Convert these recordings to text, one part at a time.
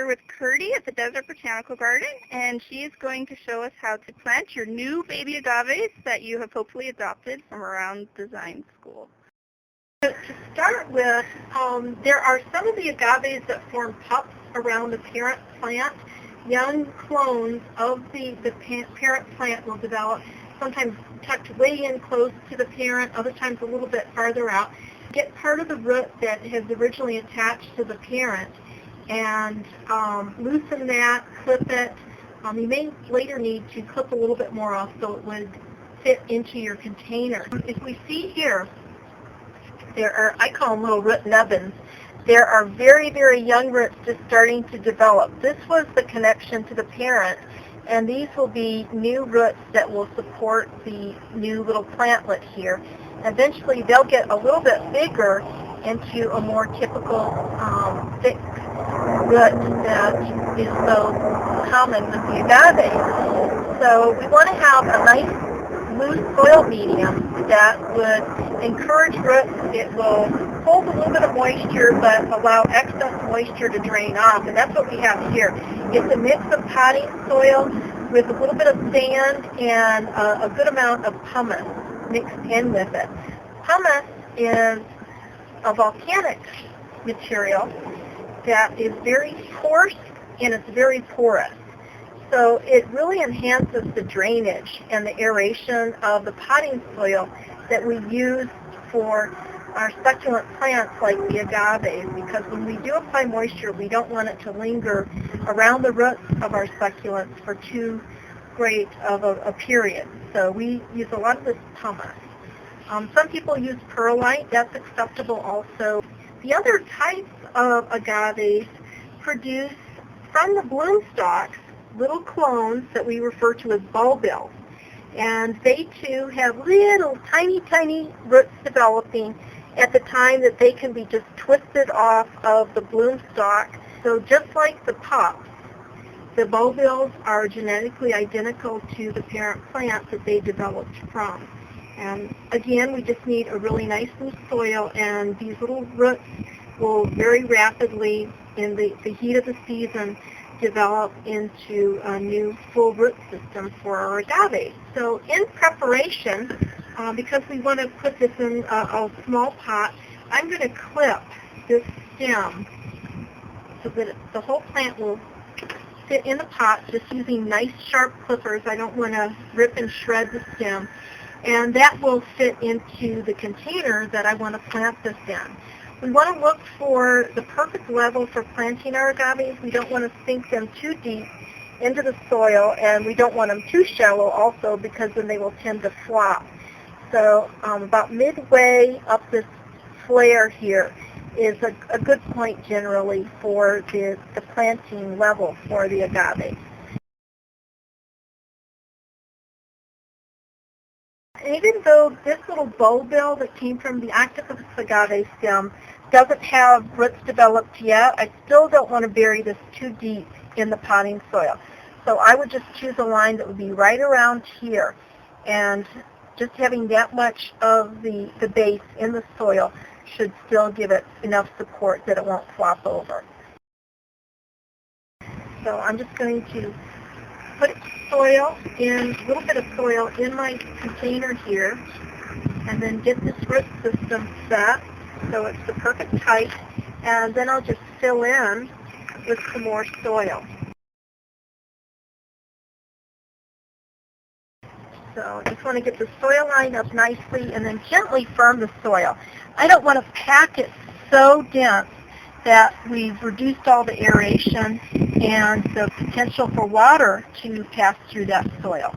here with Kirti at the Desert Botanical Garden, and she is going to show us how to plant your new baby agaves that you have hopefully adopted from around design school. To start with, there are some of the agaves that form pups around the parent plant. Young clones of the parent plant will develop, sometimes tucked way in close to the parent, other times a little bit farther out. Get part of the root that has originally attached to the parent and loosen that, clip it. You may later need to clip a little bit more off so it would fit into your container. If we see here, there are, I call them little root nubbins. There are very, very young roots just starting to develop. This was the connection to the parent, and these will be new roots that will support the new little plantlet here. Eventually, they'll get a little bit bigger into a more typical thick root that is so common with the agave. So we want to have a nice loose soil medium that would encourage roots. It will hold a little bit of moisture but allow excess moisture to drain off, and that's what we have here. It's a mix of potting soil with a little bit of sand and a good amount of pumice mixed in with it. Pumice is a volcanic material that is very coarse and it's very porous. So it really enhances the drainage and the aeration of the potting soil that we use for our succulent plants like the agaves, because when we do apply moisture, we don't want it to linger around the roots of our succulents for too great of a period. So we use a lot of this pumice. Some people use perlite. That's acceptable also. The other types of agaves produce from the bloom stalks little clones that we refer to as bulbils. And they too have little tiny, tiny roots developing at the time that they can be just twisted off of the bloom stalk. So just like the pups, the bulbils are genetically identical to the parent plant that they developed from. And again, we just need a really nice loose soil, and these little roots will very rapidly, in the heat of the season, develop into a new full root system for our agave. So in preparation, because we want to put this in a small pot, I'm going to clip this stem so that the whole plant will fit in the pot, just using nice sharp clippers. I don't want to rip and shred the stem. And that will fit into the container that I want to plant this in. We want to look for the perfect level for planting our agaves. We don't want to sink them too deep into the soil, and we don't want them too shallow also, because then they will tend to flop. So about midway up this flare here is a good point generally for the planting level for the agave. And even though this little bulbil that came from the octopus agave stem doesn't have roots developed yet, I still don't want to bury this too deep in the potting soil. So I would just choose a line that would be right around here, and just having that much of the base in the soil should still give it enough support that it won't flop over. So I'm just going to put soil in, a little bit of soil in my container here, and then get this root system set so it's the perfect height, and then I'll just fill in with some more soil. So I just want to get the soil lined up nicely and then gently firm the soil. I don't want to pack it so dense that we've reduced all the aeration and the potential for water to pass through that soil.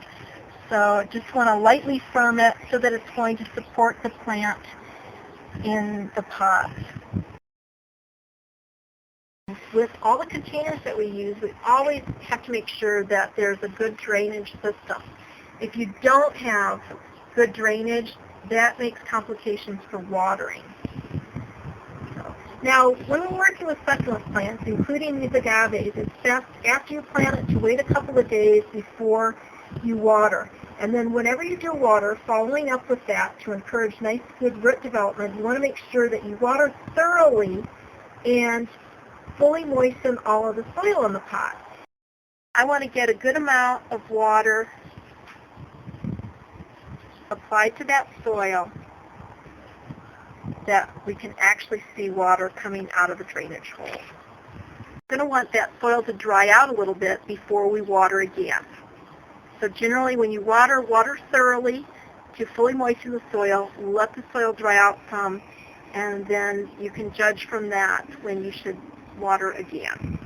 So just want to lightly firm it so that it's going to support the plant in the pot. With all the containers that we use, we always have to make sure that there's a good drainage system. If you don't have good drainage, that makes complications for watering. Now, when we're working with succulent plants, including these agaves, it's best after you plant it to wait a couple of days before you water. And then whenever you do water, following up with that to encourage nice, good root development, you want to make sure that you water thoroughly and fully moisten all of the soil in the pot. I want to get a good amount of water applied to that soil that we can actually see water coming out of the drainage hole. We're going to want that soil to dry out a little bit before we water again. So generally when you water thoroughly to fully moisten the soil, let the soil dry out some, and then you can judge from that when you should water again.